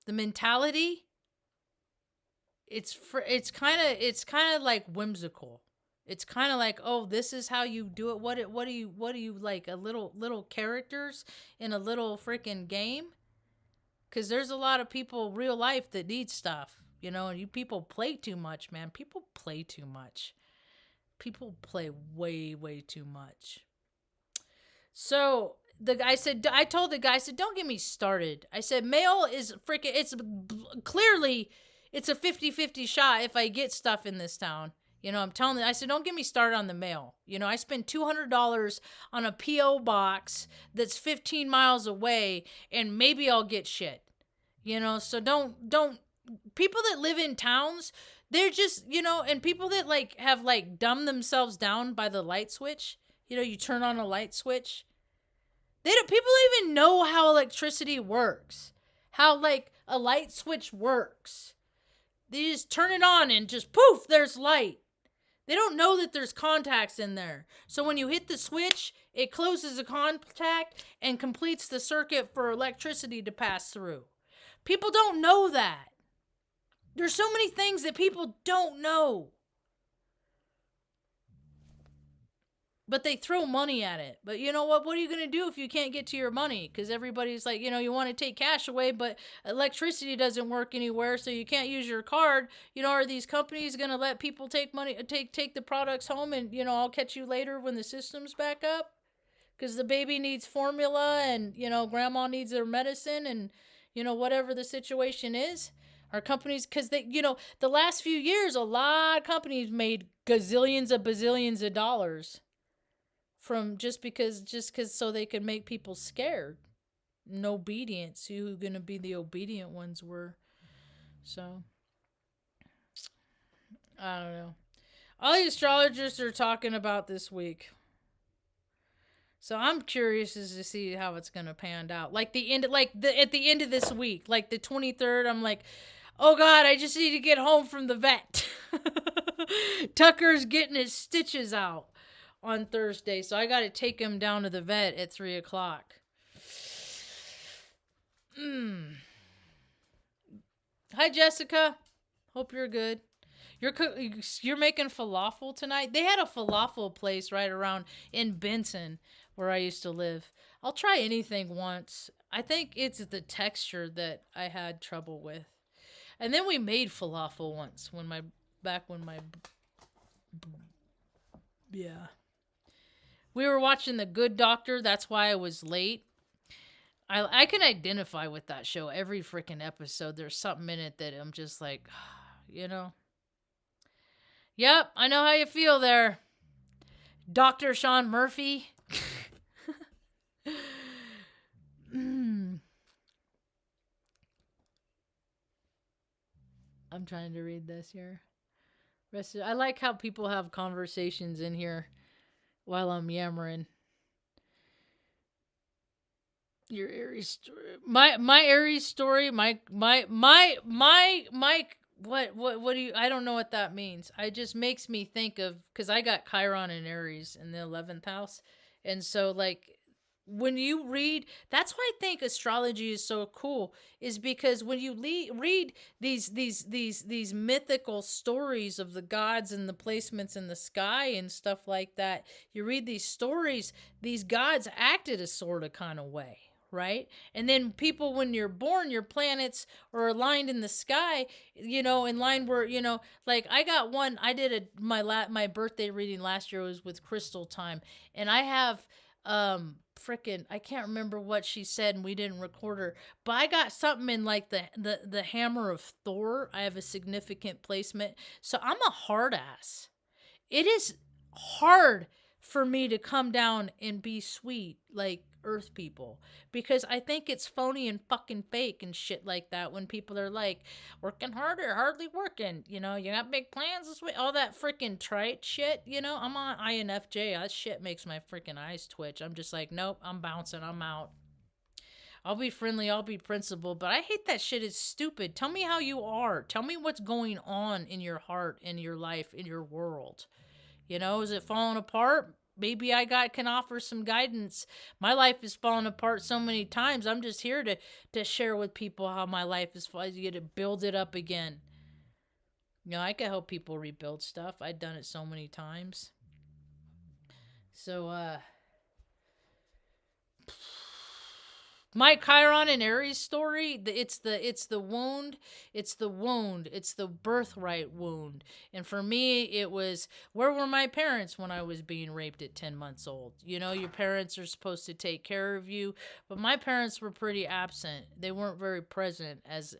The mentality, it's kind of like whimsical. It's kind of like, oh, this is how you do it. What do you like? A little characters in a little freaking game? Because there's a lot of people, real life, that need stuff. And you people play too much, man. People play too much. People play way, way too much. So I told the guy, I said, don't get me started. I said, mail is freaking, it's clearly, it's a 50-50 shot if I get stuff in this town. I'm telling them, I said, don't get me started on the mail. I spend $200 on a P.O. box that's 15 miles away and maybe I'll get shit. So don't, people that live in towns, they're just, and people that like have like dumbed themselves down by the light switch, you turn on a light switch. People don't even know how electricity works, how like a light switch works. They just turn it on and just poof, there's light. They don't know that there's contacts in there. So when you hit the switch, it closes the contact and completes the circuit for electricity to pass through. People don't know that. There's so many things that people don't know. But they throw money at it. But you know what? What are you going to do if you can't get to your money? Because everybody's like, you want to take cash away, but electricity doesn't work anywhere, so you can't use your card. Are these companies going to let people take money, take the products home, and I'll catch you later when the system's back up? Because the baby needs formula, and grandma needs their medicine, and whatever the situation is. Our companies, because they, the last few years, a lot of companies made gazillions of bazillions of dollars. From just because so they could make people scared and obedient. See who's going to be the obedient ones were. So, I don't know. All the astrologers are talking about this week. So I'm curious as to see how it's going to pan out. At the end of this week, like the 23rd, I'm like, oh God, I just need to get home from the vet. Tucker's getting his stitches out on Thursday, so I got to take him down to the vet at 3:00. Hi, Jessica. Hope you're good. You're making falafel tonight? They had a falafel place right around in Benson where I used to live. I'll try anything once. I think it's the texture that I had trouble with. And then we made falafel once yeah. We were watching The Good Doctor. That's why I was late. I can identify with that show. Every freaking episode, there's something in it that I'm just like, Yep, I know how you feel there. Dr. Sean Murphy. I'm trying to read this here. I like how people have conversations in here while I'm yammering. Your Aries story. My Aries story, what do you, I don't know what that means. It just makes me think of, because I got Chiron and Aries in the 11th house. And so like when you read, that's why I think astrology is so cool, is because when you read these mythical stories of the gods and the placements in the sky and stuff like that, you read these stories, these gods acted a sort of kind of way, right? And then people, when you're born, your planets are aligned in the sky, in line where, like I got one, I did my birthday reading last year was with Crystal Time, and I have I can't remember what she said, and we didn't record her, but I got something in like the hammer of Thor. I have a significant placement, so I'm a hard ass. It is hard for me to come down and be sweet like earth people, because I think it's phony and fucking fake and shit like that when people are like, working harder, hardly working, you got big plans this week, all that freaking trite shit, I'm on INFJ. That shit makes my freaking eyes twitch. I'm just like, nope, I'm bouncing, I'm out. I'll be friendly, I'll be principled, but I hate that shit. It's stupid. Tell me how you are. Tell me what's going on in your heart, in your life, in your world. Is it falling apart? Maybe I can offer some guidance. My life has fallen apart so many times. I'm just here to share with people how my life is. You get to build it up again. I can help people rebuild stuff. I've done it so many times. So, my Chiron and Aries story, it's the wound, it's the birthright wound. And for me, it was, where were my parents when I was being raped at 10 months old? Your parents are supposed to take care of you, but my parents were pretty absent. They weren't very present as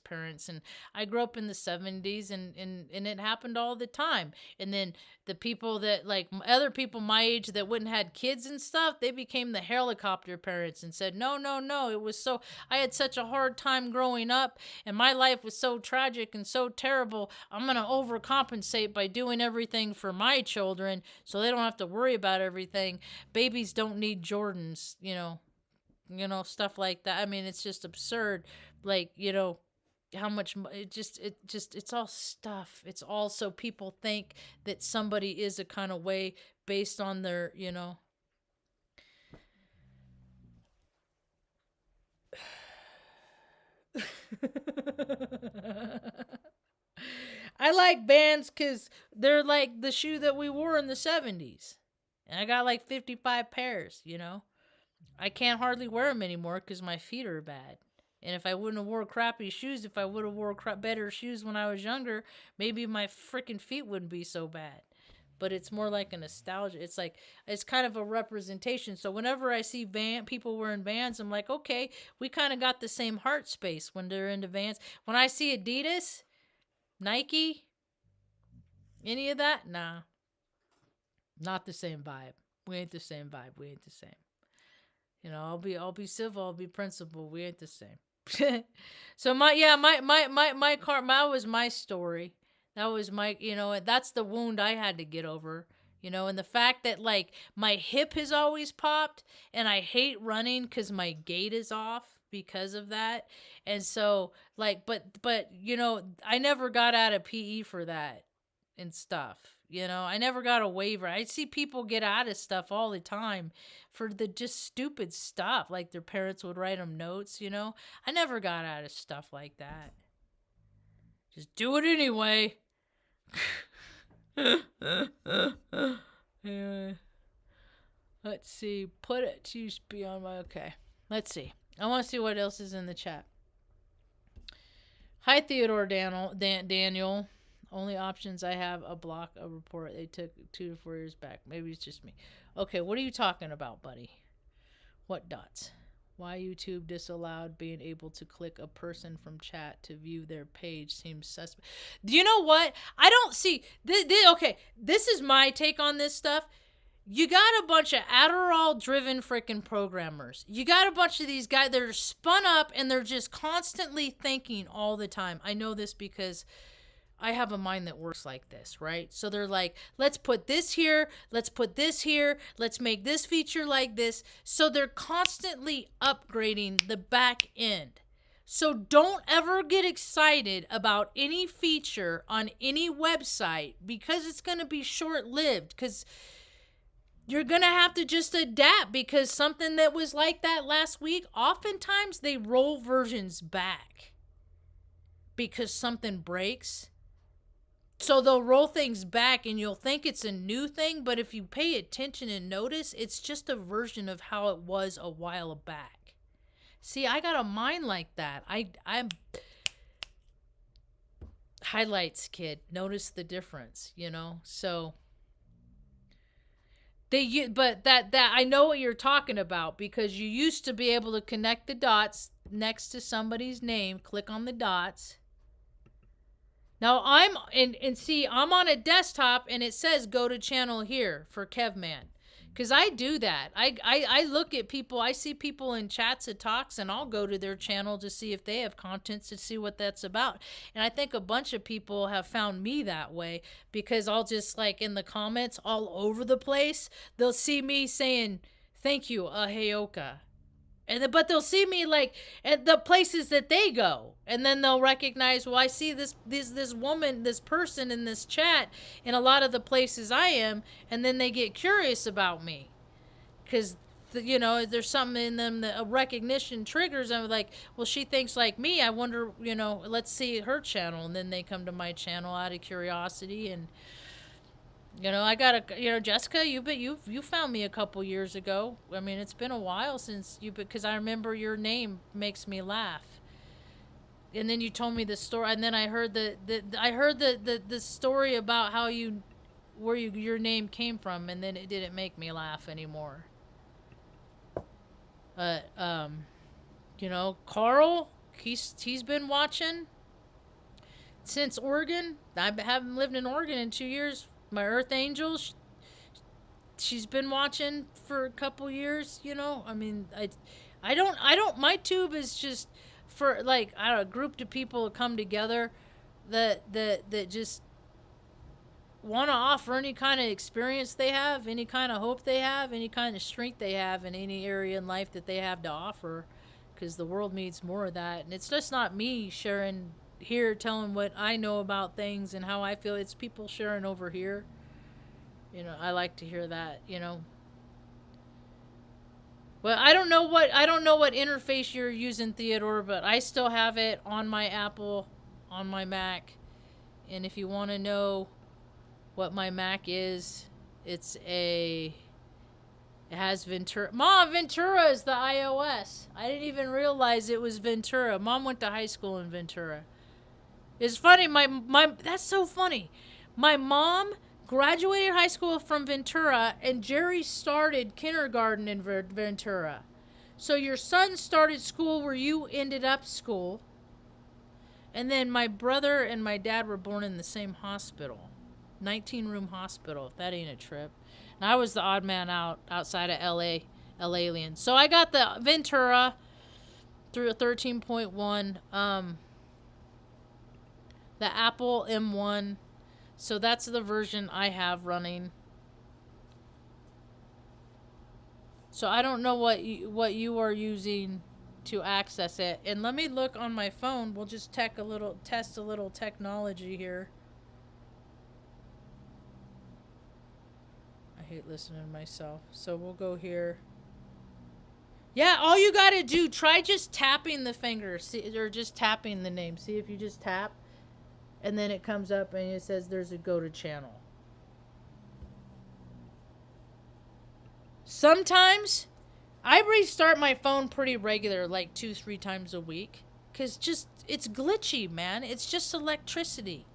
parents. And I grew up in the 70s, and it happened all the time. And then the people that, like other people my age that wouldn't had kids and stuff, they became the helicopter parents and said, no, no. It was so, I had such a hard time growing up, and my life was so tragic and so terrible. I'm going to overcompensate by doing everything for my children so they don't have to worry about everything. Babies don't need Jordans, stuff like that. I mean, it's just absurd. Like, how much it's all stuff. It's all so people think that somebody is a kind of way based on their, I like bands because they're like the shoe that we wore in the 70s. And I got like 55 pairs, I can't hardly wear them anymore because my feet are bad. And if I wouldn't have wore crappy shoes, if I would have wore better shoes when I was younger, maybe my freaking feet wouldn't be so bad. But it's more like a nostalgia. It's like, it's kind of a representation. So whenever I see people wearing Vans, I'm like, okay, we kind of got the same heart space when they're into Vans. When I see Adidas, Nike, any of that, nah, not the same vibe. We ain't the same vibe. We ain't the same. I'll be civil. I'll be principled. We ain't the same. So my car, that was my story. That was my, that's the wound I had to get over, and the fact that like my hip has always popped and I hate running because my gait is off because of that. And so like, but, I never got out of PE for that and stuff. I never got a waiver. I see people get out of stuff all the time for the just stupid stuff. Like their parents would write them notes, I never got out of stuff like that. Just do it anyway. Yeah. Let's see. Put it to beyond my... Okay. Let's see. I want to see what else is in the chat. Hi, Theodore Daniel. Only options I have a block, a report they took 2 to 4 years back. Maybe it's just me. Okay, what are you talking about, buddy? What dots? Why YouTube disallowed being able to click a person from chat to view their page seems suspect. Do you know what? I don't see... Okay, this is my take on this stuff. You got a bunch of Adderall-driven freaking programmers. You got a bunch of these guys that are spun up and they're just constantly thinking all the time. I know this because... I have a mind that works like this, right? So they're like, let's put this here, let's put this here, let's make this feature like this. So they're constantly upgrading the back end. So don't ever get excited about any feature on any website because it's going to be short-lived, because you're going to have to just adapt, because something that was like that last week, oftentimes they roll versions back because something breaks. So they'll roll things back and you'll think it's a new thing, but if you pay attention and notice, it's just a version of how it was a while back. See, I got a mind like that. I'm highlights, kid. Notice the difference, So but that I know what you're talking about, because you used to be able to connect the dots next to somebody's name, click on the dots. Now I'm on a desktop and it says go to channel here for Kevman. Because I do that. I look at people, I see people in chats and talks, and I'll go to their channel to see if they have content, to see what that's about. And I think a bunch of people have found me that way, because I'll just, like, in the comments all over the place, they'll see me saying, thank you, Heyoka. But they'll see me like at the places that they go, and then they'll recognize, well, I see this woman, this person in this chat in a lot of the places I am, and then they get curious about me because there's something in them that a recognition triggers. I'm like, well, she thinks like me. I wonder, let's see her channel, and then they come to my channel out of curiosity. And I got Jessica, you found me a couple years ago. I mean, it's been a while since because I remember your name makes me laugh. And then you told me the story, and then I heard the story about how your name came from, and then it didn't make me laugh anymore. Carl, he's been watching since Oregon. I haven't lived in Oregon in 2 years. My Earth Angel, she's been watching for a couple years, I mean, My tube is just for like, I don't know, a group of people to come together that just want to offer any kind of experience they have, any kind of hope they have, any kind of strength they have in any area in life that they have to offer, because the world needs more of that. And it's just not me sharing here, telling what I know about things and how I feel. It's people sharing over here. You know, I like to hear that, you know. Well, I don't know what interface you're using, Theodore, but I still have it on my Apple, on my Mac. And if you want to know what my Mac is, it has Ventura. Mom, Ventura is the iOS. I didn't even realize it was Ventura. Mom went to high school in Ventura. It's funny, my that's so funny. My mom graduated high school from Ventura, and Jerry started kindergarten in Ventura. So your son started school where you ended up school. And then my brother and my dad were born in the same hospital. 19-room hospital, if that ain't a trip. And I was the odd man out outside of LA alien. So I got the Ventura through a 13.1, the Apple M1. So that's the version I have running. So I don't know what you are using to access it. And let me look on my phone. We'll just test a little technology here. I hate listening to myself. So we'll go here. Yeah, all you got to do, try just tapping the finger, or just tapping the name. See if you just tap, and then it comes up and it says there's a go to channel. Sometimes I restart my phone pretty regular, like 2-3 times a week, because just it's glitchy, man. It's just electricity,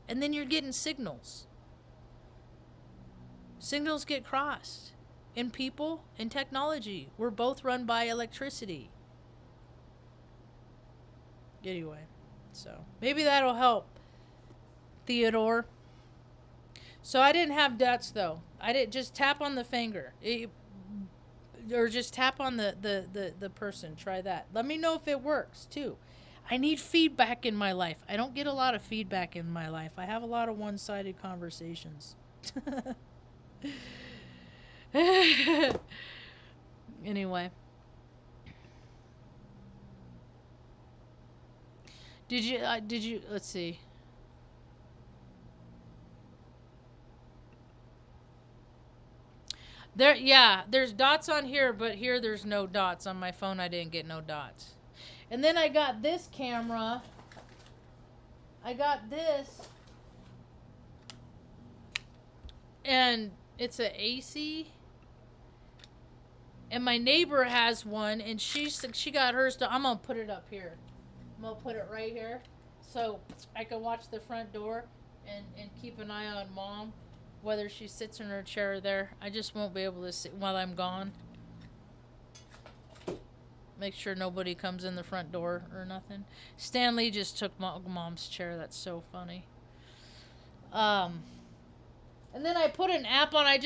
and then you're getting signals. Signals get crossed. In people, in technology, we're both run by electricity. Anyway, so maybe that'll help, Theodore. So I didn't have dots though. I didn't just tap on the finger. Or just tap on the person. Try that. Let me know if it works too. I need feedback in my life. I don't get a lot of feedback in my life. I have a lot of one-sided conversations. Anyway. Did you let's see. There's dots on here, but here there's no dots. On my phone I didn't get no dots. And then I got this camera. I got this. And it's an AC. And my neighbor has one, and she got hers. I'm gonna put it up here. I'm gonna put it right here, so I can watch the front door and keep an eye on Mom, whether she sits in her chair there. I just won't be able to sit while I'm gone. Make sure nobody comes in the front door or nothing. Stanley just took Mom's chair. That's so funny. And then I put an app on. I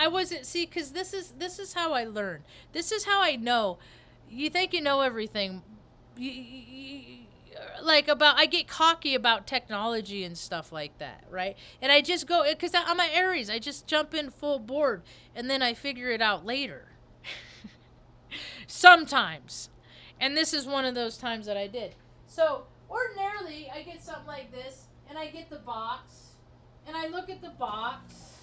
wasn't, see, because this is how I learn. This is how I know. You think you know everything. I get cocky about technology and stuff like that, right? And I just go, because I'm an Aries. I just jump in full board, and then I figure it out later. Sometimes. And this is one of those times that I did. So, ordinarily, I get something like this, and I get the box. And I look at the box,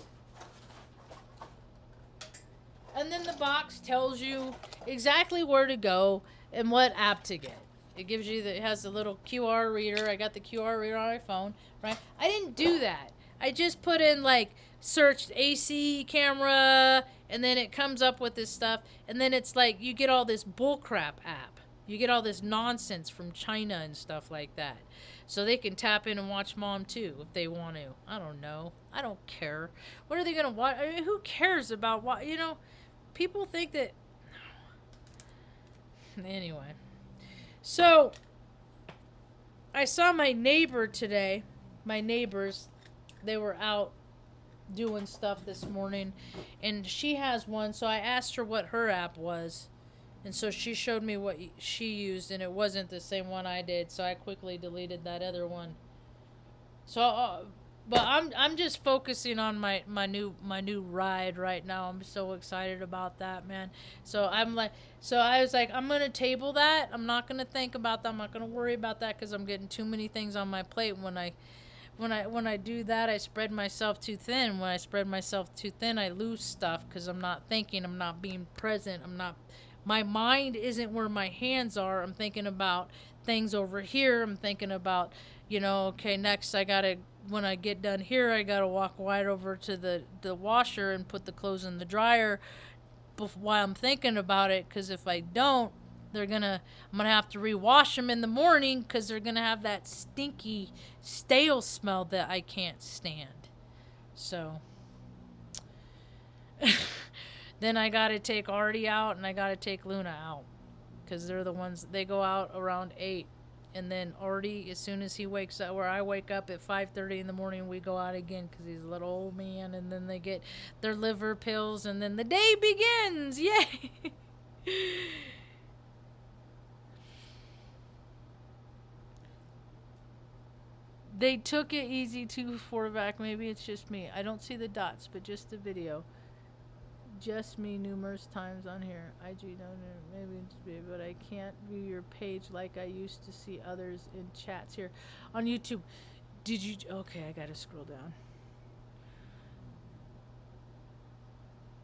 and then the box tells you exactly where to go and what app to get. It gives you it has a little QR reader. I got the QR reader on my phone, right? I didn't do that. I just put in searched AC camera, and then it comes up with this stuff, and then it's like you get all this bullcrap app. You get all this nonsense from China and stuff like that. So they can tap in and watch Mom too if they want to. I don't know. I don't care. What are they going to watch? I mean, who cares about what, people think that. Anyway. So I saw my neighbor today. My neighbors, they were out doing stuff this morning, and she has one, so I asked her what her app was, and so she showed me what she used, and it wasn't the same one I did, so I quickly deleted that other one. So, but I'm just focusing on my new ride right now. I'm so excited about that, man. So so I was like, I'm gonna table that. I'm not gonna think about that. I'm not gonna worry about that because I'm getting too many things on my plate. When I do that, I spread myself too thin. When I spread myself too thin, I lose stuff because I'm not thinking. I'm not being present. I'm not. My mind isn't where my hands are. I'm thinking about things over here. I'm thinking about, okay, next I gotta, when I get done here, I gotta walk right over to the washer and put the clothes in the dryer while I'm thinking about it. Because if I don't, I'm gonna have to rewash them in the morning because they're gonna have that stinky, stale smell that I can't stand. So then I gotta take Artie out and I gotta take Luna out because they're the ones, they go out around 8. And then Artie, as soon as he wakes up, where I wake up at 5:30 in the morning, we go out again because he's a little old man. And then they get their liver pills, and then the day begins. Yay! They took it easy too for back. Maybe it's just me. I don't see the dots, but just the video. Just me numerous times on here. IG don't know, maybe it's me, but I can't view your page like I used to see others in chats here on YouTube. Did you? Okay, I gotta scroll down.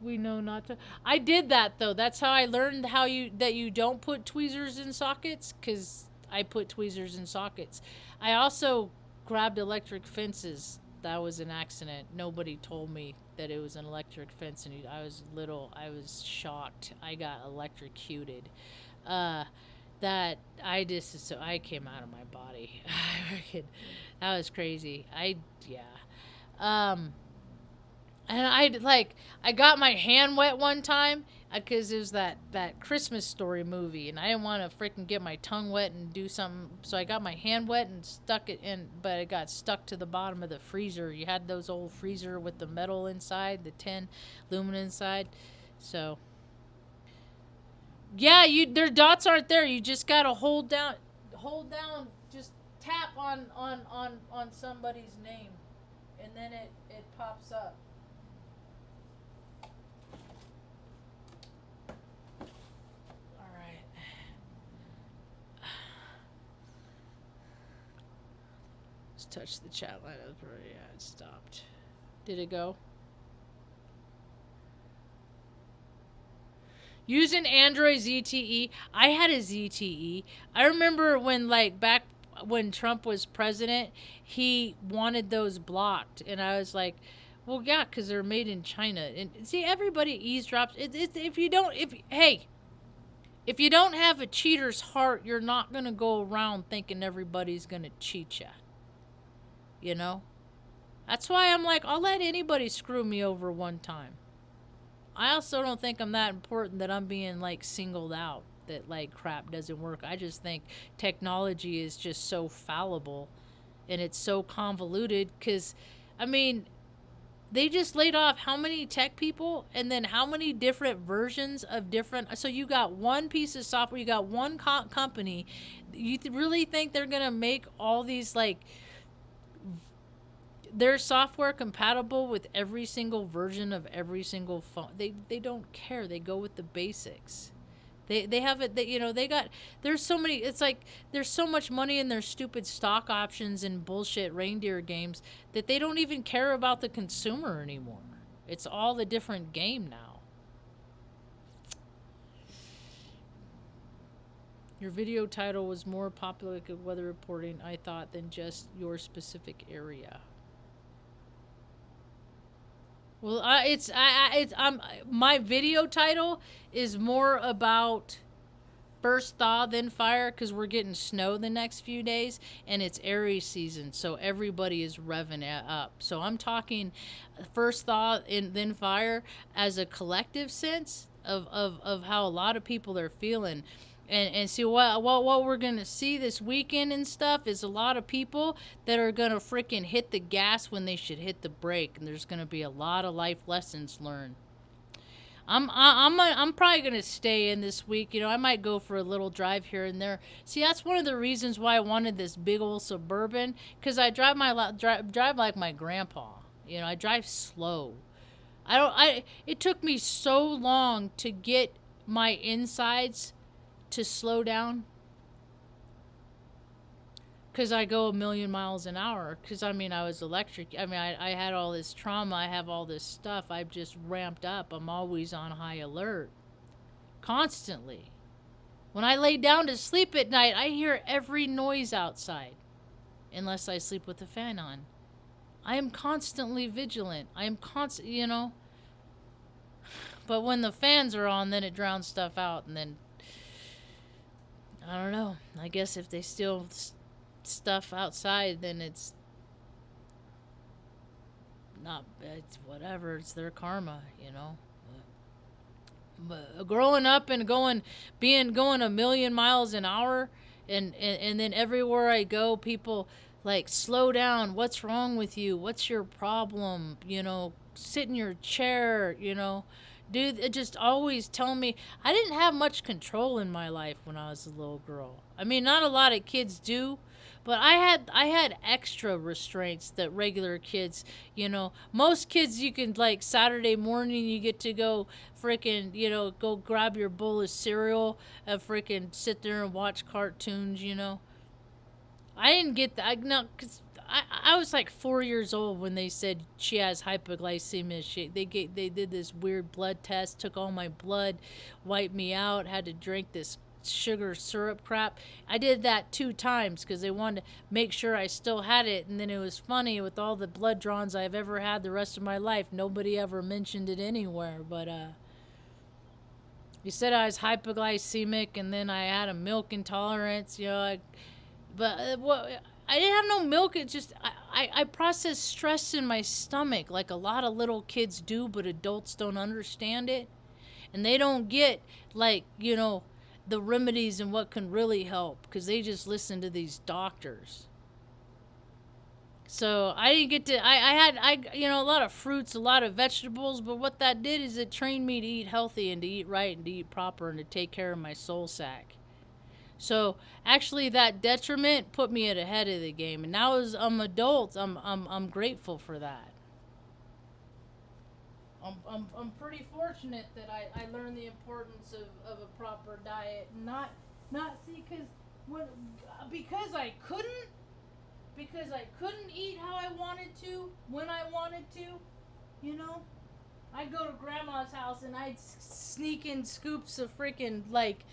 We know not to. I did that though. That's how I learned that you don't put tweezers in sockets, because I put tweezers in sockets. I also grabbed electric fences. That was an accident. Nobody told me that it was an electric fence, and I was little. I was shocked. I got electrocuted. That I came out of my body. That was crazy. Yeah. And I got my hand wet one time because it was that Christmas Story movie, and I didn't want to freaking get my tongue wet and do something, so I got my hand wet and stuck it in, but it got stuck to the bottom of the freezer. You had those old freezer with the metal inside, the tin aluminum inside, so yeah, their dots aren't there. You just gotta hold down, just tap on somebody's name, and then it pops up. Touch the chat line up. Yeah, it stopped. Did it go? Using Android ZTE. I had a ZTE. I remember when, back when Trump was president, he wanted those blocked, and I was like, well, yeah, because they're made in China. And see, everybody eavesdrops. If you don't have a cheater's heart, you're not gonna go around thinking everybody's gonna cheat you. That's why I'm like, I'll let anybody screw me over one time. I also don't think I'm that important that I'm being singled out, that crap doesn't work. I just think technology is just so fallible and it's so convoluted, because they just laid off how many tech people, and then how many different versions of different. So you got one piece of software, you got one company. You really think they're gonna make all these their software compatible with every single version of every single phone? They don't care. They go with the basics. They have it. There's so many. It's there's so much money in their stupid stock options and bullshit reindeer games that they don't even care about the consumer anymore. It's all a different game now. Your video title was more popular with weather reporting, I thought, than just your specific area. Well, my video title is more about first thaw then fire, because we're getting snow the next few days, and it's Aries season, so everybody is revving it up. So I'm talking first thaw and then fire as a collective sense of how a lot of people are feeling. And see what we're gonna see this weekend and stuff is a lot of people that are gonna freaking hit the gas when they should hit the brake, and there's gonna be a lot of life lessons learned. I'm probably gonna stay in this week. You know, I might go for a little drive here and there. See, that's one of the reasons why I wanted this big old Suburban, because I drive like my grandpa. You know, I drive slow. I don't. I. It took me so long to get my insides to slow down, because I go a million miles an hour. Because I mean, I was electric. I mean, I had all this trauma. I have all this stuff. I've just ramped up. I'm always on high alert, constantly. When I lay down to sleep at night, I hear every noise outside, unless I sleep with the fan on. I am constantly vigilant. I am constant, you know. But when the fans are on, then it drowns stuff out, and then I don't know. I guess if they steal stuff outside, then it's not. It's whatever. It's their karma, you know. But growing up and going a million miles an hour, and then everywhere I go, people like, slow down. What's wrong with you? What's your problem? You know, sit in your chair. You know. Dude, it just always tell me I didn't have much control in my life when I was a little girl. I mean, not a lot of kids do, but I had extra restraints that regular kids, you know, most kids you can, like, Saturday morning you get to go freaking, you know, go grab your bowl of cereal and freaking sit there and watch cartoons, you know. I didn't get that. No, because I was like 4 years old when they said she has hypoglycemia. They did this weird blood test, took all my blood, wiped me out, had to drink this sugar syrup crap. I did that 2 times because they wanted to make sure I still had it. And then it was funny, with all the blood drawings I've ever had the rest of my life, nobody ever mentioned it anywhere. But you said I was hypoglycemic, and then I had a milk intolerance. You know, what. I didn't have no milk. It just I process stress in my stomach like a lot of little kids do, but adults don't understand it, and they don't get, like, you know, the remedies and what can really help, because they just listen to these doctors. So I didn't get to. I you know, a lot of fruits, a lot of vegetables, but what that did is it trained me to eat healthy and to eat right and to eat proper and to take care of my soul sack. So actually, that detriment put me at the head of the game, and now as I'm adult, I'm grateful for that. I'm pretty fortunate that I learned the importance of a proper diet, and not see, because I couldn't eat how I wanted to when I wanted to, you know. I'd go to grandma's house and I'd sneak in scoops of freaking, like,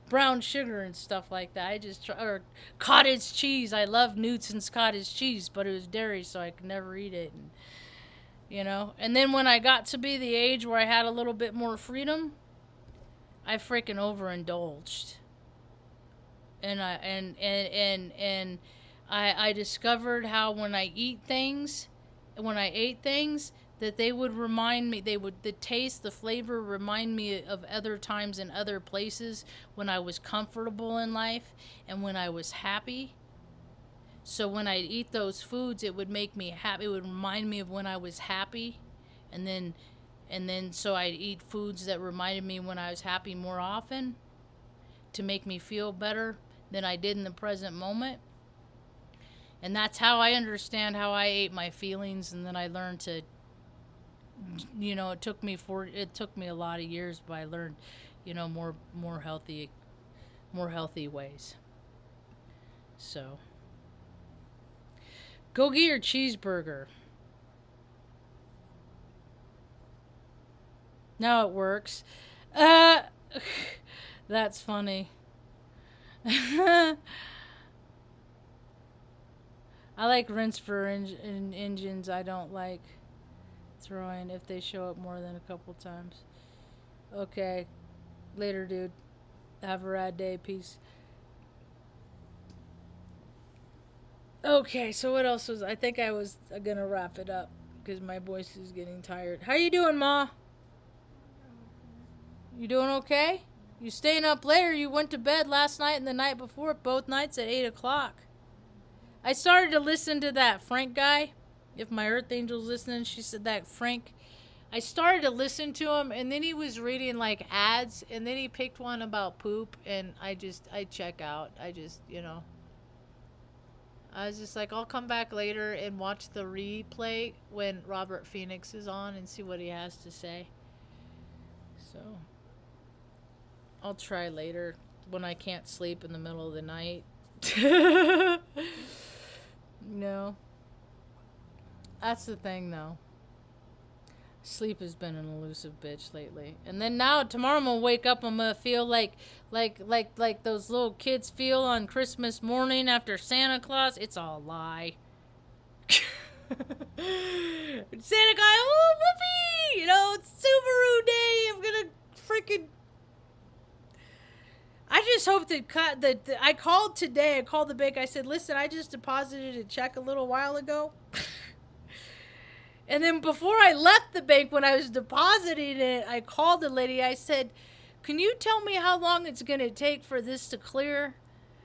brown sugar and stuff like that. Or cottage cheese. I love Newton's cottage cheese, but it was dairy, so I could never eat it. And, you know, and then when I got to be the age where I had a little bit more freedom, I freaking overindulged. And I discovered how when I ate things, that they would remind me, the taste, the flavor remind me of other times and other places when I was comfortable in life and when I was happy. So when I eat those foods, it would make me happy. It would remind me of when I was happy, and then so I'd eat foods that reminded me when I was happy more often, to make me feel better than I did in the present moment. And that's how I understand how I ate my feelings, and then I learned to, you know, it took me a lot of years, but I learned, you know, more healthy ways. So go get your cheeseburger. Now it works. That's funny. I like rinse for engines. I don't like throwing if they show up more than a couple times. Okay. Later, dude. Have a rad day. Peace. Okay, so what else I think I was gonna wrap it up because my voice is getting tired. How you doing, Ma? You doing okay? You staying up later? You went to bed last night and the night before, both nights at 8 o'clock. I started to listen to that Frank guy. If my Earth Angel's listening, she said that Frank. I started to listen to him, and then he was reading like ads, and then he picked one about poop, and I check out. I was just like, I'll come back later and watch the replay when Robert Phoenix is on and see what he has to say. So, I'll try later when I can't sleep in the middle of the night. No. That's the thing, though. Sleep has been an elusive bitch lately. And then now, tomorrow I'm gonna wake up, I'm gonna feel like those little kids feel on Christmas morning after Santa Claus. It's all a lie. Santa Claus, oh, whoopee! You know, it's Subaru Day. I'm gonna freaking... I just hope that I called today. I called the bank. I said, listen, I just deposited a check a little while ago. And then before I left the bank, when I was depositing it, I called the lady. I said, can you tell me how long it's going to take for this to clear?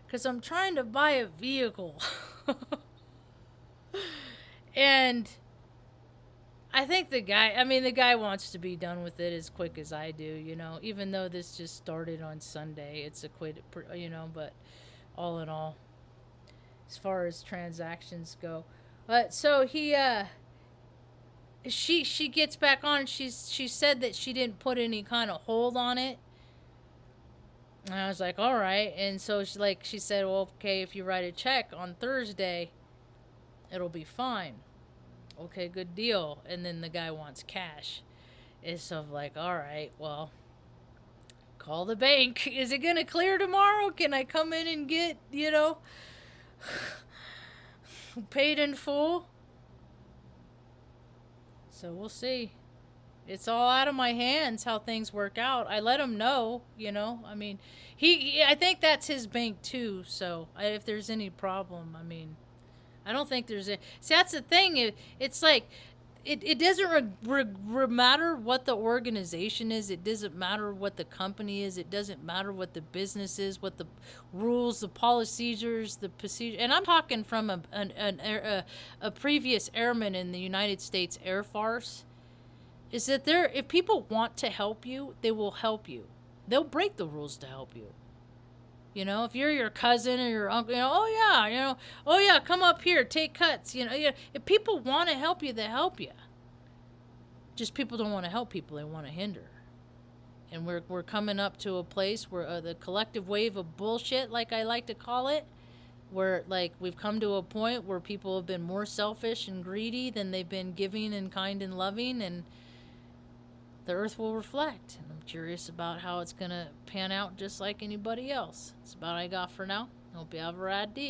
Because I'm trying to buy a vehicle. And I think the guy wants to be done with it as quick as I do, you know, even though this just started on Sunday. It's a quit, you know, but all in all, as far as transactions go. So she gets back on. She said that she didn't put any kind of hold on it. And I was like, all right. And so she said, well, okay, if you write a check on Thursday, it'll be fine. Okay, good deal. And then the guy wants cash. It's so like, all right, well, call the bank. Is it going to clear tomorrow? Can I come in and get, you know, paid in full? So we'll see. It's all out of my hands how things work out. I let him know, you know. I mean, I think that's his bank too. So if there's any problem, I mean, I don't think there's a... See, that's the thing. It's like, it doesn't matter what the organization is. It doesn't matter what the company is. It doesn't matter what the business is, what the rules, the procedures, the procedure. And I'm talking from a previous airman in the United States Air Force. Is that if people want to help you, they will help you. They'll break the rules to help you. You know, if you're your cousin or your uncle, you know, oh yeah, come up here, take cuts. You know, if people want to help you, they help you. Just people don't want to help people; they want to hinder. And we're coming up to a place where the collective wave of bullshit, like I like to call it, where like we've come to a point where people have been more selfish and greedy than they've been giving and kind and loving, and the earth will reflect. And I'm curious about how it's going to pan out just like anybody else. That's about all I got for now. Hope you have a rad day.